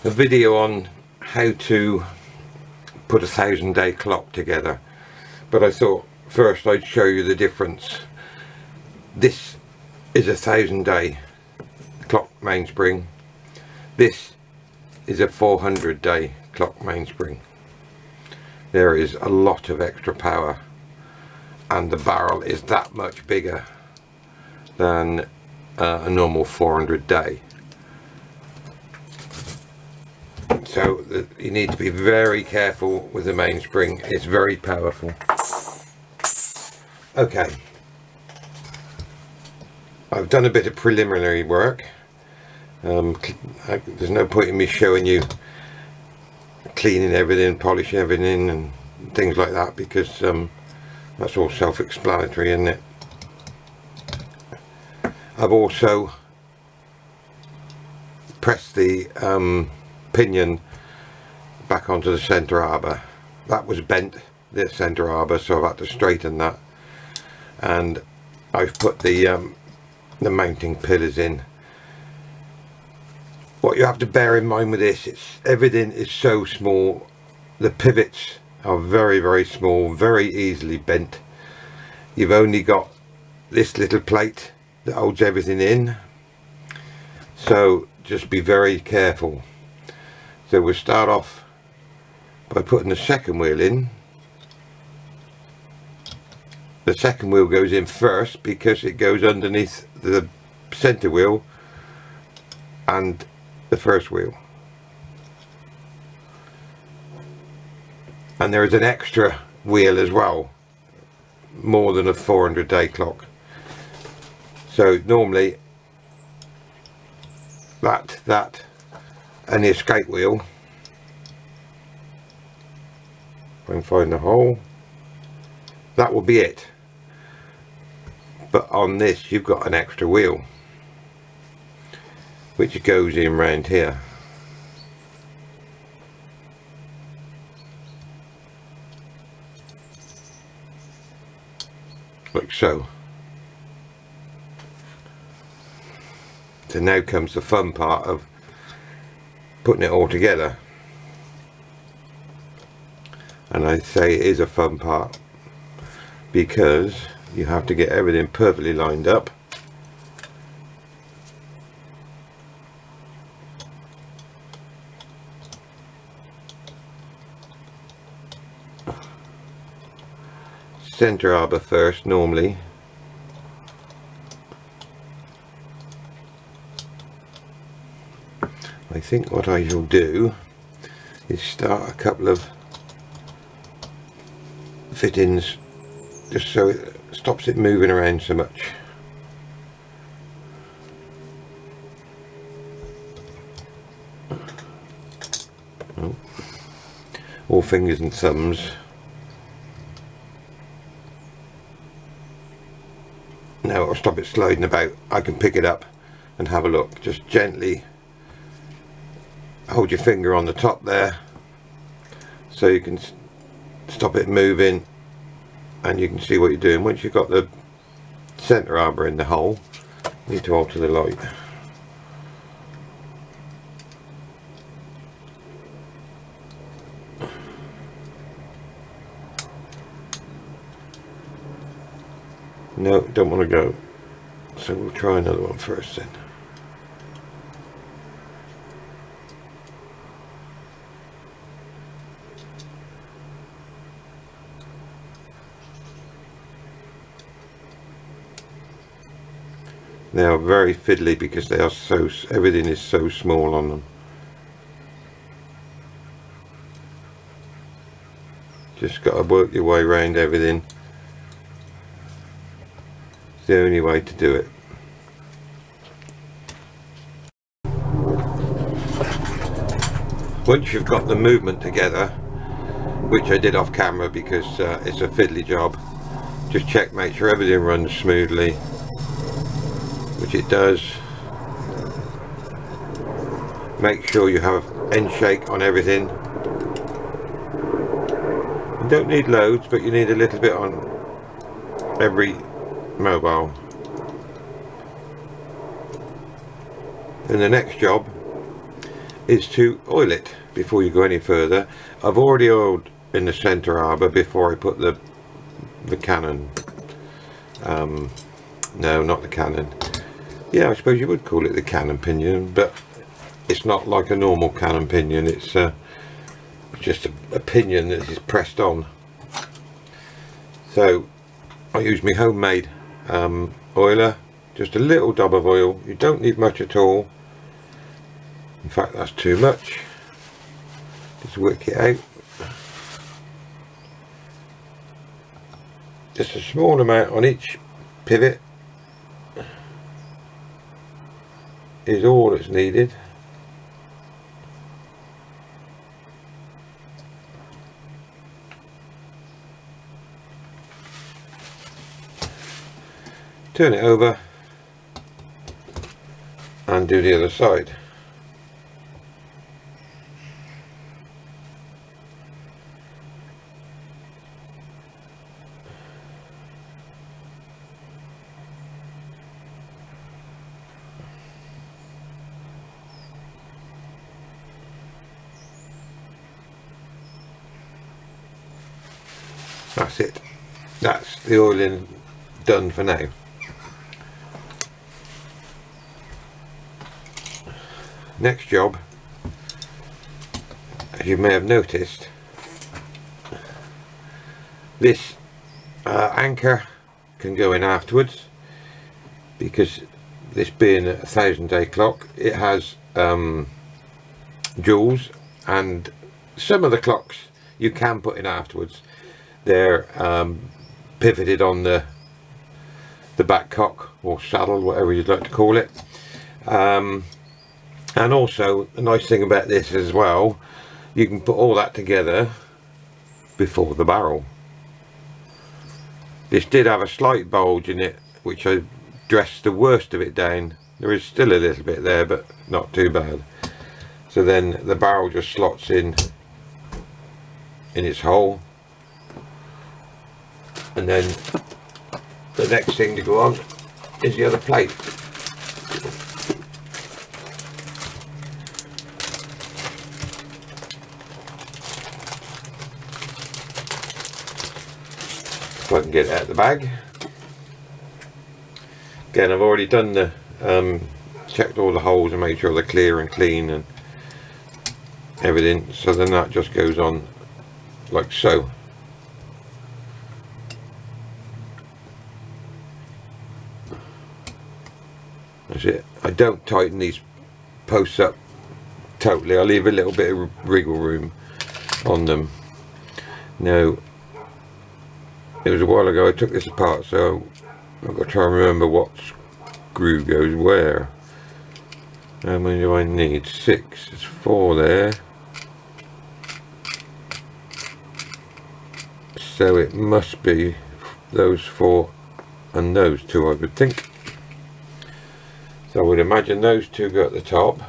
a video on how to put a 1000-day clock together, but I thought first I'd show you the difference. This is a 1000-day clock mainspring. This is a 400-day clock mainspring. There is a lot of extra power, and the barrel is that much bigger than a normal 400-day. So you need to be very careful with the mainspring. It's very powerful. Okay, I've done a bit of preliminary work. There's no point in me showing you cleaning everything, polishing everything and things like that, because that's all self-explanatory, isn't it? I've also pressed the pinion back onto the center arbor. That was bent, the center arbor, so I've had to straighten that, and I've put the mounting pillars in. What you have to bear in mind with this, everything is so small. The pivots are very, very small, very easily bent. You've only got this little plate that holds everything in, so just be very careful. So we'll start off by putting the second wheel in. The second wheel goes in first because it goes underneath the center wheel and the first wheel. And there is an extra wheel as well, more than a 400-day clock. So normally that and the escape wheel, if I can find the hole, that will be it. But on this you've got an extra wheel which goes in round here. Like so. So now comes the fun part of putting it all together. And I say it is a fun part because you have to get everything perfectly lined up. Center arbor first normally. I think what I shall do is start a couple of fittings just so it stops it moving around so much. Oh. All fingers and thumbs. Now it'll stop it sliding about. I can pick it up and have a look. Just gently hold your finger on the top there so you can stop it moving and you can see what you're doing. Once you've got the center arbor in the hole, you need to alter the light. No, don't want to go, so we'll try another one first then. They are very fiddly because they are so, everything is so small on them. Just got to work your way around everything. It's the only way to do it. Once you've got the movement together, which I did off camera because it's a fiddly job, just check, make sure everything runs smoothly, which it does. Make sure you have end shake on everything. You don't need loads, but you need a little bit on every mobile. And the next job is to oil it before you go any further. I've already oiled in the center arbor before I put the cannon. No, not the cannon. Yeah, I suppose you would call it the cannon pinion, but it's not like a normal cannon pinion. It's just a pinion that is pressed on. So I use my homemade oiler, just a little dab of oil. You don't need much at all. In fact, that's too much. Just work it out. Just a small amount on each pivot is all that's needed. Turn it over and do the other side. That's it. That's the oiling done for now. Next job, as you may have noticed, this anchor can go in afterwards, because this being a 1000-day clock, it has jewels, and some of the clocks you can put in afterwards. They're pivoted on the back cock or saddle, whatever you'd like to call it. And also, the nice thing about this as well, you can put all that together before the barrel. This did have a slight bulge in it, which I dressed the worst of it down. There is still a little bit there, but not too bad. So then the barrel just slots in its hole. And then the next thing to go on is the other plate. If I can get it out of the bag. Again, I've already done the checked all the holes and made sure they're clear and clean and everything, so then that just goes on like so. That's it. I don't tighten these posts up totally. I leave a little bit of wriggle room on them. Now, it was a while ago I took this apart, so I've got to try and remember what screw goes where. How many do I need? 6. There's 4 there. So it must be those 4 and those 2, I would think. So I would imagine those 2 go at the top.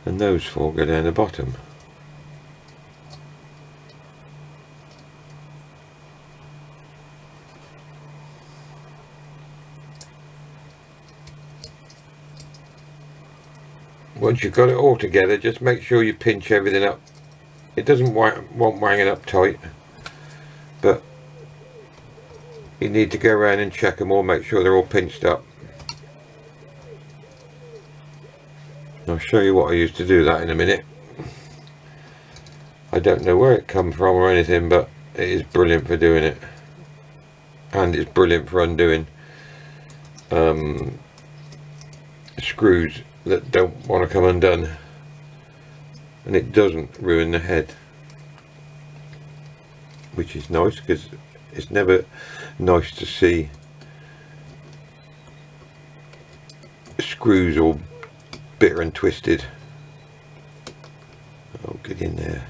And those 4 go down the bottom. Once you've got it all together, just make sure you pinch everything up. It doesn't want wanging up tight, but you need to go around and check them all, make sure they're all pinched up. I'll show you what I used to do that in a minute. I don't know where it comes from or anything, but it is brilliant for doing it, and it's brilliant for undoing screws that don't want to come undone, and it doesn't ruin the head, which is nice, because it's never nice to see screws all bitter and twisted. Oh, get in there.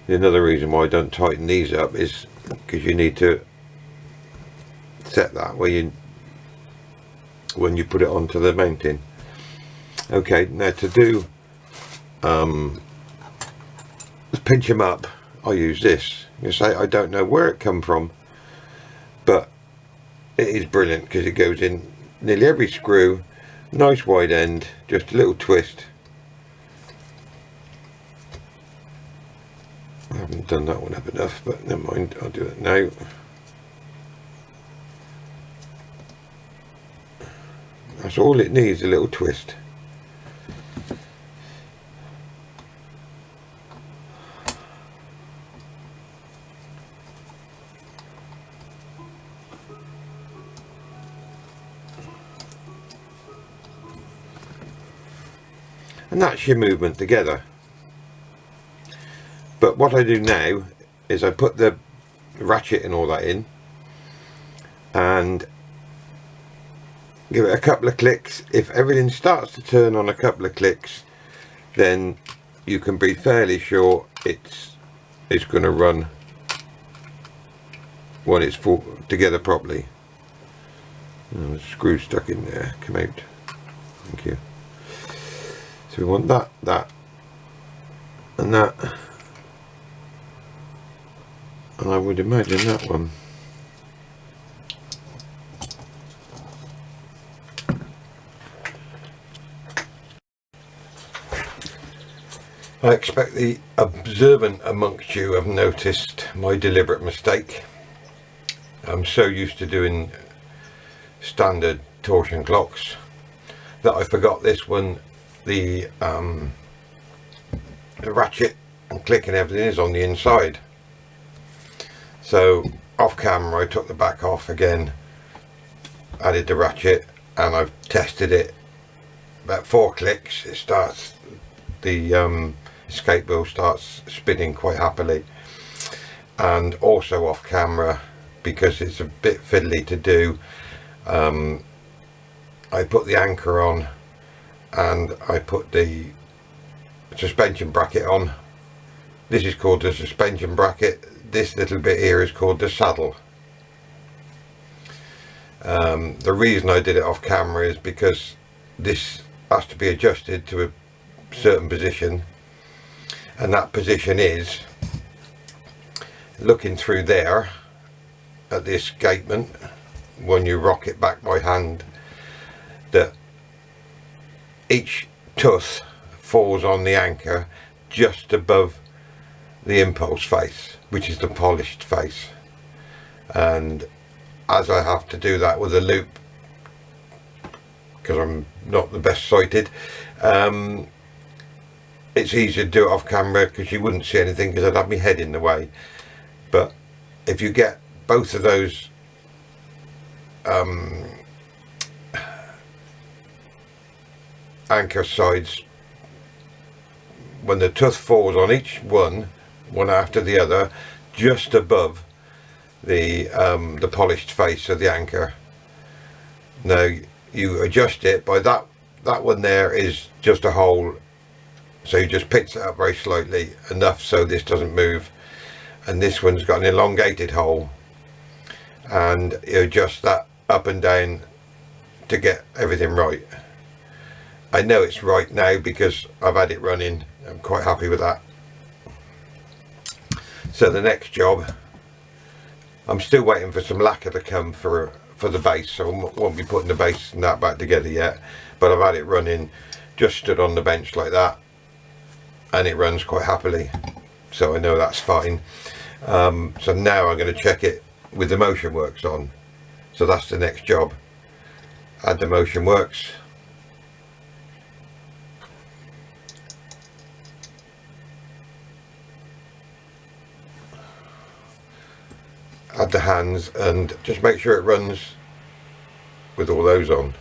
Another reason why I don't tighten these up is because you need to set that when you put it onto the mounting. Okay, now to do pinch them up, I use this. You say I don't know where it come from, but it is brilliant because it goes in nearly every screw. Nice wide end, just a little twist. I haven't done that one up enough, but never mind, I'll do it now. That's all it needs, a little twist. And that's your movement together. But what I do now is I put the ratchet and all that in and give it a couple of clicks. If everything starts to turn on a couple of clicks, then you can be fairly sure it's going to run when it's full together properly. Oh, the screw stuck in there, come out. Thank you. So we want that, that, and that, and I would imagine that one. I expect the observant amongst you have noticed my deliberate mistake. I'm so used to doing standard torsion clocks that I forgot this one. The ratchet and click and everything is on the inside. So off camera I took the back off again, added the ratchet, and I've tested it. About 4 clicks it starts, the escape wheel starts spinning quite happily. And also off camera, because it's a bit fiddly to do, I put the anchor on and I put the suspension bracket on. This is called the suspension bracket. This little bit here is called the saddle. The reason I did it off camera is because this has to be adjusted to a certain position, and that position is looking through there at the escapement when you rock it back by hand, that each tooth falls on the anchor just above the impulse face, which is the polished face. And as I have to do that with a loop, because I'm not the best sighted, it's easier to do it off camera because you wouldn't see anything because I'd have my head in the way. But if you get both of those anchor sides, when the tooth falls on each one after the other, just above the polished face of the anchor. Now you adjust it by that one there is just a hole, so you just pitch it up very slightly enough so this doesn't move, and this one's got an elongated hole, and you adjust that up and down to get everything right. I know it's right now because I've had it running. I'm quite happy with that. So the next job, I'm still waiting for some lacquer to come for the base, so I won't be putting the base and that back together yet, but I've had it running, just stood on the bench like that, and it runs quite happily, so I know that's fine. So now I'm going to check it with the motion works on. So that's the next job. Add the motion works. Add the hands and just make sure it runs with all those on.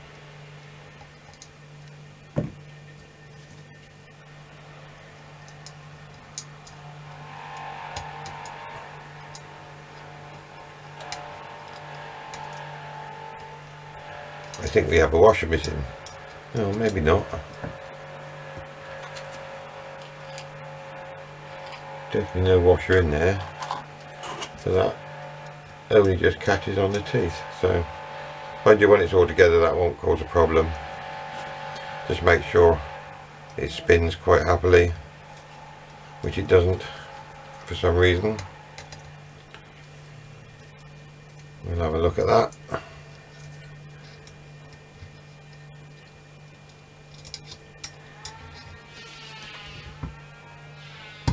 I think we have a washer missing. No, maybe not. Definitely no washer in there. So that only just catches on the teeth. So mind you, when it's all together that won't cause a problem. Just make sure it spins quite happily, which it doesn't for for some reason. We'll have a look at that.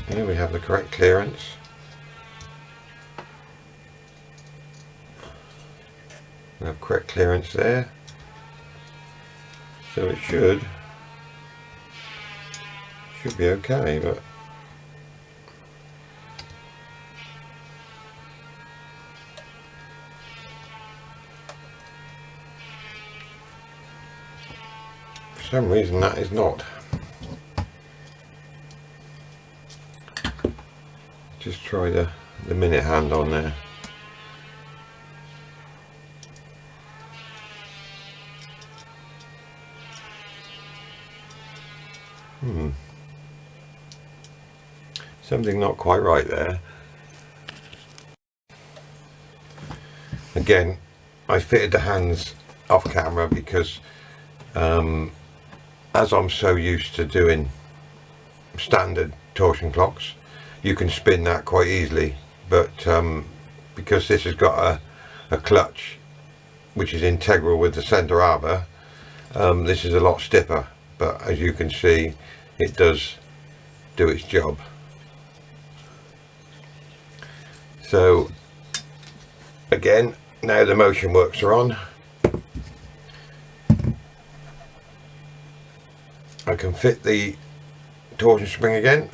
Here we have the correct clearance. We have correct clearance there. So it should be okay, but for some reason that is not. Just try the minute hand on there. Something not quite right there. Again, I fitted the hands off camera because as I'm so used to doing standard torsion clocks, you can spin that quite easily, but because this has got a clutch which is integral with the center arbor, this is a lot stiffer, but as you can see, it does do its job. So again, now the motion works are on, I can fit the torsion spring again.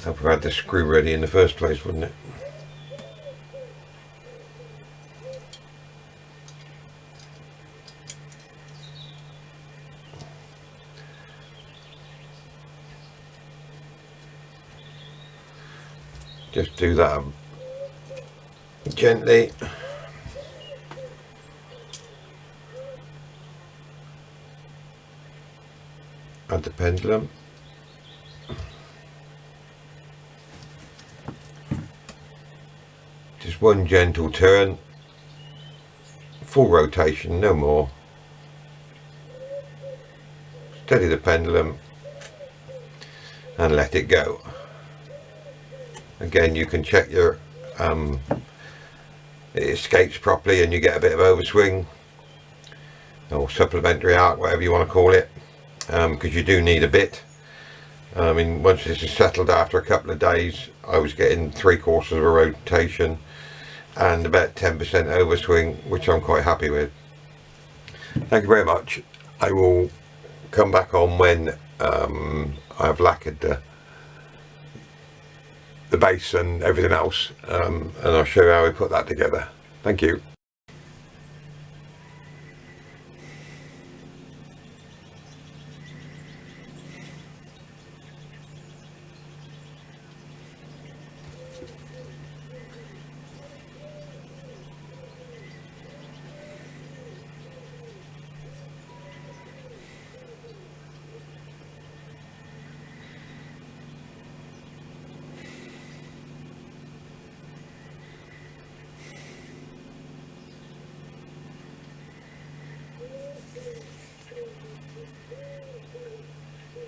I've had the screw ready in the first place, wouldn't it? Just do that gently. Add the pendulum. Just one gentle turn, full rotation, no more. Steady the pendulum and let it go. Again, you can check your it escapes properly and you get a bit of overswing or supplementary arc, whatever you want to call it, because you do need a bit. I mean, once this is settled after a couple of days, I was getting 3/4 of a rotation and about 10% overswing, which I'm quite happy with. Thank you very much. I will come back on when I've lacquered the base and everything else, and I'll show you how we put that together. Thank you.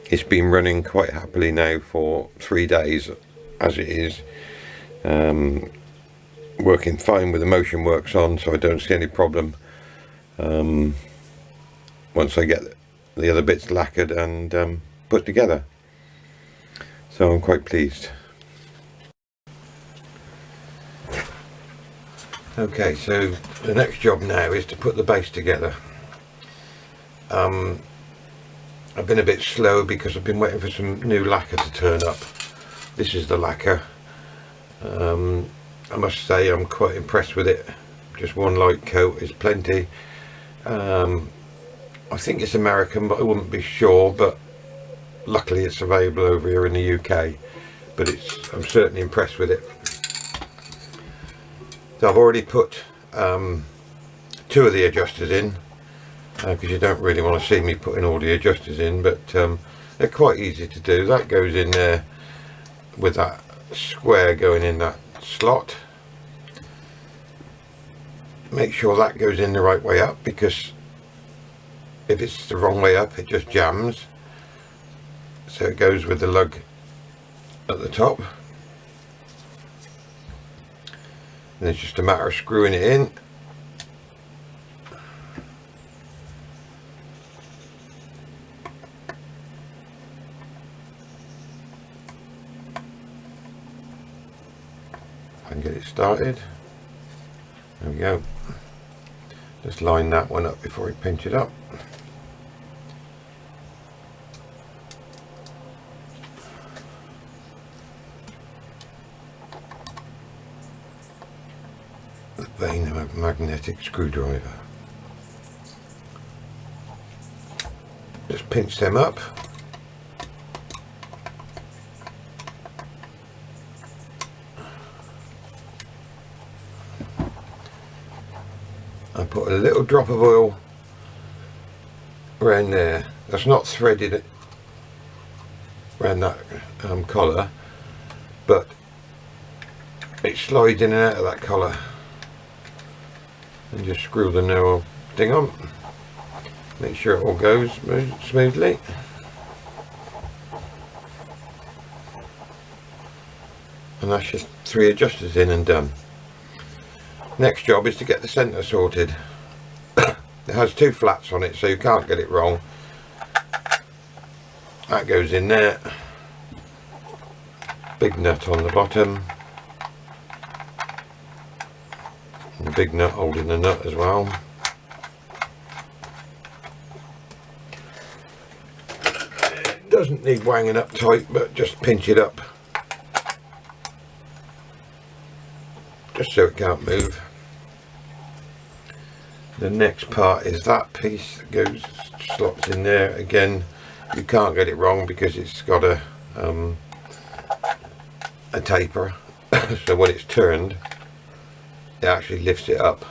It's been running quite happily now for 3 days as it is, working fine with the motion works on, so I don't see any problem once I get the other bits lacquered and put together, so I'm quite pleased. Okay, so the next job now is to put the base together. I've been a bit slow because I've been waiting for some new lacquer to turn up. This is the lacquer. I must say I'm quite impressed with it. Just one light coat is plenty. I think it's American, but I wouldn't be sure, but luckily it's available over here in the UK, but I'm certainly impressed with it. So I've already put 2 of the adjusters in, because you don't really want to see me putting all the adjusters in, but they're quite easy to do. That goes in there with that square going in that slot, make sure that goes in the right way up, because if it's the wrong way up it just jams. So it goes with the lug at the top. And it's just a matter of screwing it in. And get it started. There we go. Just line that one up before we pinch it up. The vein of a magnetic screwdriver. Just pinch them up. I put a little drop of oil around there. That's not threaded around that collar, but it slides in and out of that collar. And just screw the narrow thing on. Make sure it all goes smoothly. And that's just 3 adjusters in and done. Next job is to get the centre sorted. It has 2 flats on it, so you can't get it wrong. That goes in there. Big nut on the bottom. And the big nut holding the nut as well. It doesn't need wanging up tight, but just pinch it up. Just so it can't move. The next part is that piece that goes, slots in there. Again, you can't get it wrong because it's got a taper. So when it's turned, it actually lifts it up.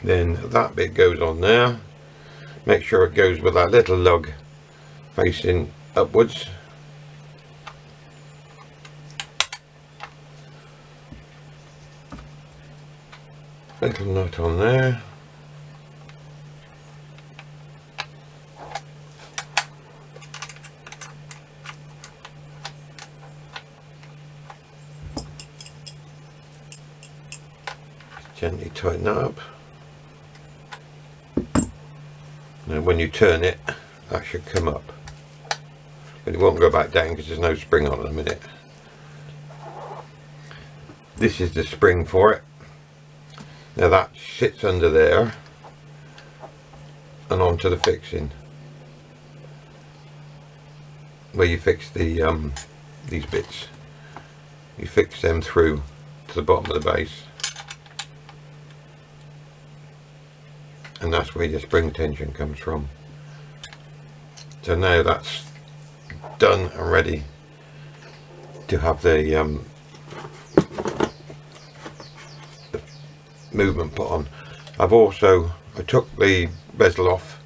Then that bit goes on there. Make sure it goes with that little lug facing upwards. Little nut on there. Gently tighten that up. Now when you turn it, that should come up. But it won't go back down because there's no spring on it in a minute. This is the spring for it. Now that sits under there and onto the fixing where you fix the these bits. You fix them through to the bottom of the base, and that's where your spring tension comes from. So now that's done and ready to have the movement put on. I took the bezel off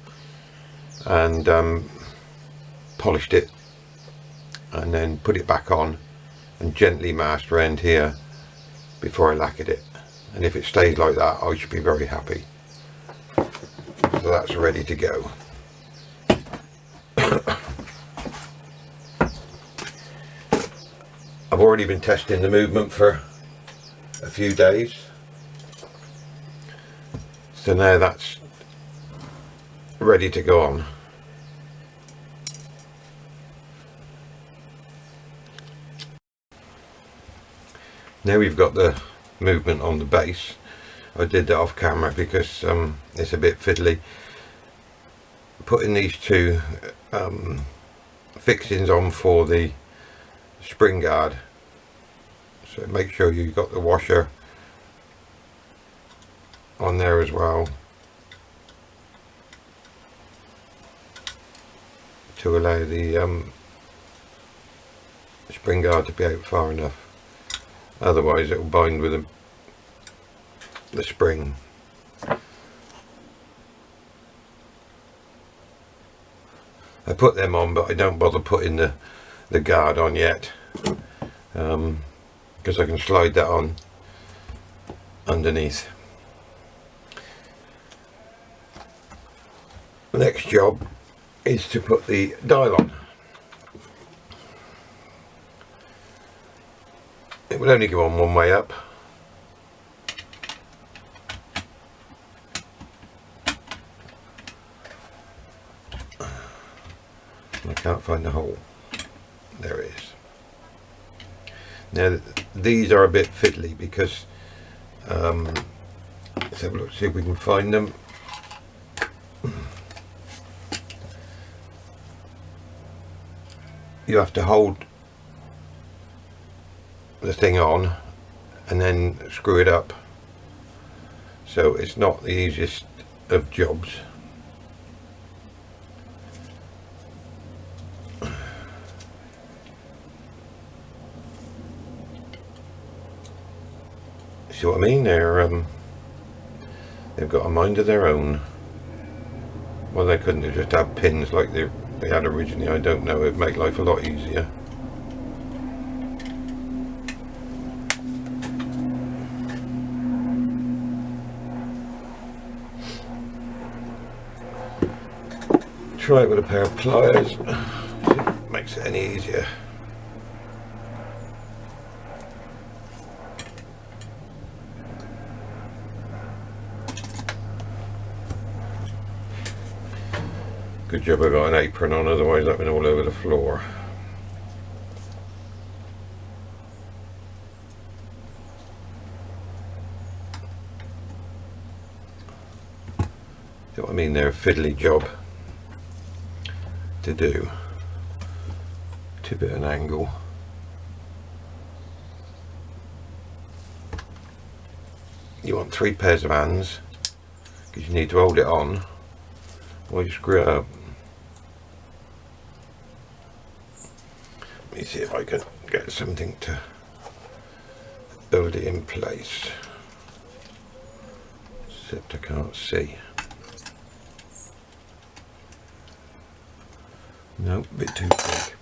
and polished it, and then put it back on and gently masked around here before I lacquered it, and if it stays like that I should be very happy. So that's ready to go. I've already been testing the movement for a few days, so now that's ready to go on. Now we've got the movement on the base. I did that off camera because it's a bit fiddly. Putting these 2 fixings on for the spring guard, so make sure you've got the washer on there as well to allow the spring guard to be out far enough, otherwise it will bind with the spring. I put them on, but I don't bother putting the guard on yet. because I can slide that on underneath. The next job is to put the dial on. It will only go on one way up. I can't find the hole. There it is. Now these are a bit fiddly because let's have a look, see if we can find them. You have to hold the thing on and then screw it up, so it's not the easiest of jobs. See what I mean? They've got a mind of their own. Well, they couldn't have just had pins like they had originally. I don't know, it'd make life a lot easier. Try it with a pair of pliers, makes it any easier. Good job I got an apron on, otherwise I've been all over the floor. See what I mean? They're a fiddly job to do. Tip at an angle. You want 3 pairs of hands because you need to hold it on while you screw it up. Let me see if I can get something to hold it in place, except I can't see. Nope, a bit too big.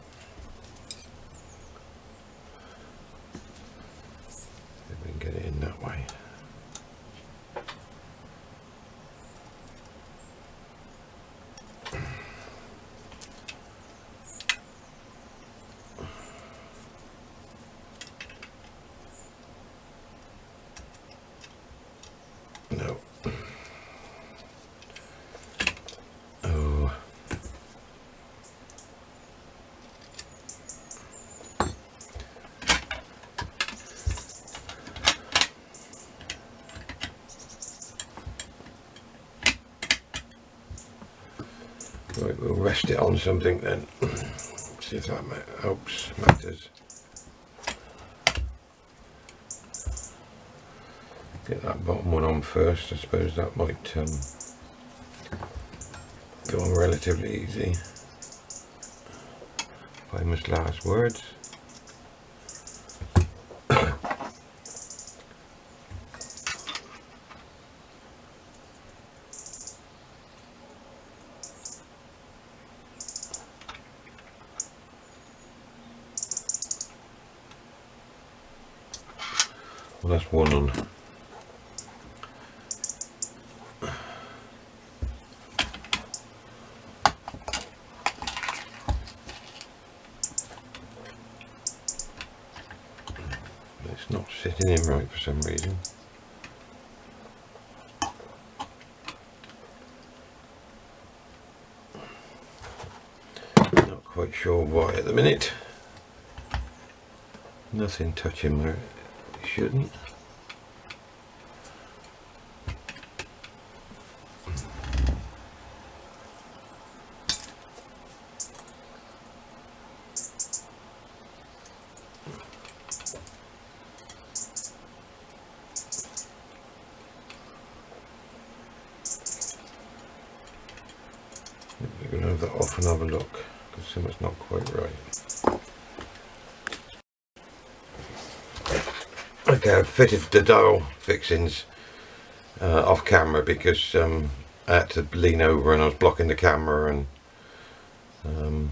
If we can get it in that way. No. Oh. Right, we'll rest it on something then. See if that helps, matters. Get that bottom one on first. I suppose that might go on relatively easy. Famous last words. Well, that's one on. It's not sitting in right for some reason. Not quite sure why at the minute. Nothing touching where it shouldn't. We're going to have that off and have a look because something's not quite right. Okay, I've fitted the dial fixings off camera because I had to lean over and I was blocking the camera, and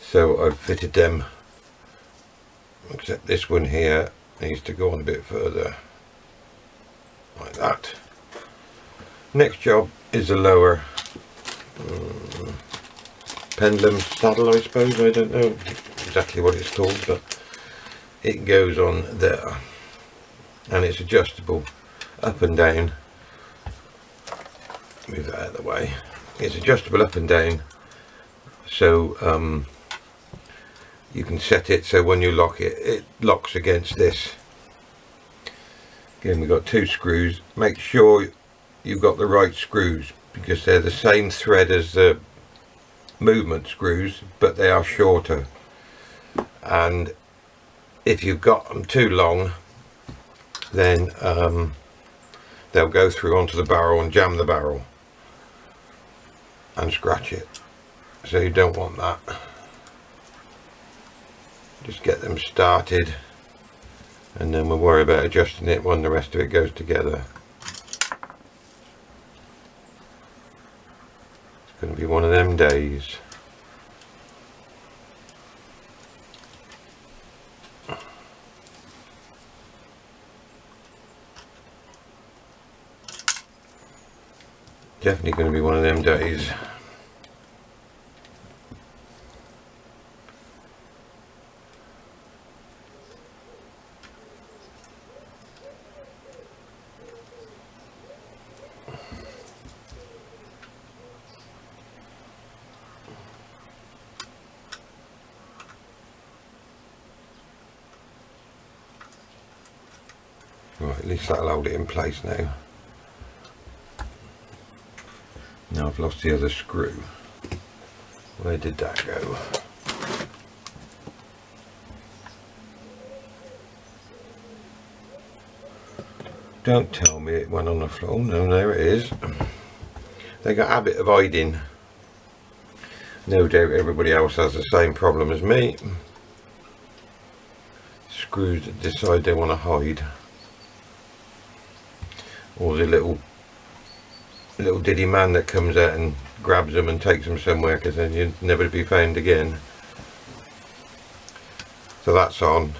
so I've fitted them except this one here needs to go on a bit further, like that. Next job is a lower pendulum saddle, I suppose. I don't know exactly what it's called, but it goes on there and it's adjustable up and down. Move that out of the way. It's adjustable up and down, so you can set it so when you lock it, it locks against this. Again, we've got 2 screws. Make sure you've got the right screws because they're the same thread as the movement screws, but they are shorter, and if you've got them too long, then they'll go through onto the barrel and jam the barrel and scratch it, so you don't want that. Just get them started and then we'll worry about adjusting it when the rest of it goes together. It's going to be one of them days. Definitely going to be one of them days. Right, at least that'll hold it in place now. Now I've lost the other screw. Where did that go? Don't tell me it went on the floor. No, there it is. They got a habit of hiding. No doubt everybody else has the same problem as me. Screws that decide they want to hide. Or the little diddy man that comes out and grabs them and takes them somewhere, because then you're never to be found again. So that's on.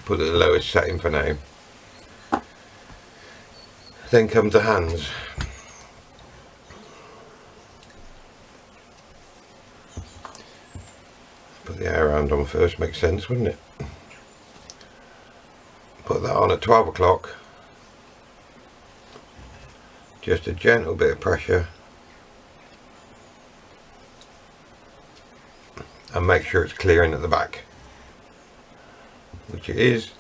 Put it at the lowest setting for now. Then come to hands. Put the air hand on first, makes sense, wouldn't it? Put that on at 12 o'clock. Just a gentle bit of pressure and make sure it's clearing at the back, which it is.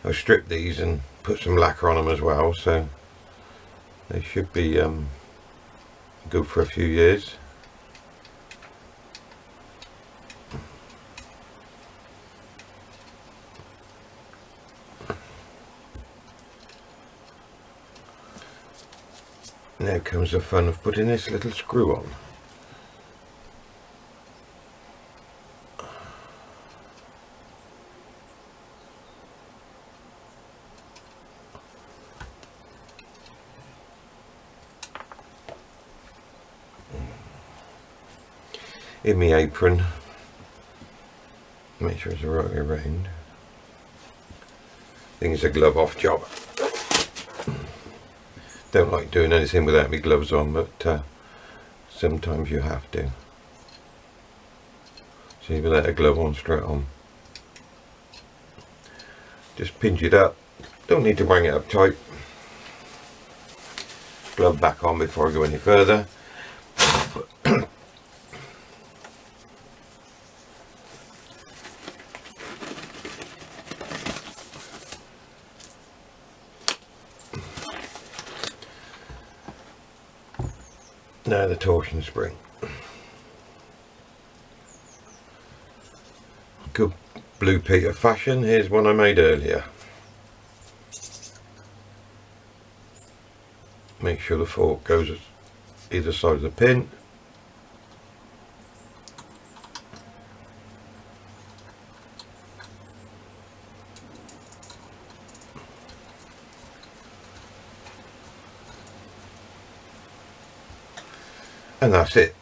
I've stripped these and put some lacquer on them as well, so they should be good for a few years. Now comes the fun of putting this little screw on. In my apron, make sure it's the right way around. I think it's a glove off job. Don't like doing anything without my gloves on, but sometimes you have to. See, without a glove on, straight on. Just pinch it up. Don't need to bring it up tight. Glove back on before I go any further. Now the torsion spring. Good Blue Peter fashion. Here's one I made earlier. Make sure the fork goes either side of the pin. And that's it,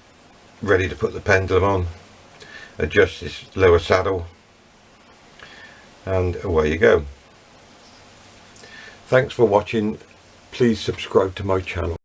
ready to put the pendulum on. Adjust this lower saddle. and away you go. Thanks for watching. Please subscribe to my channel.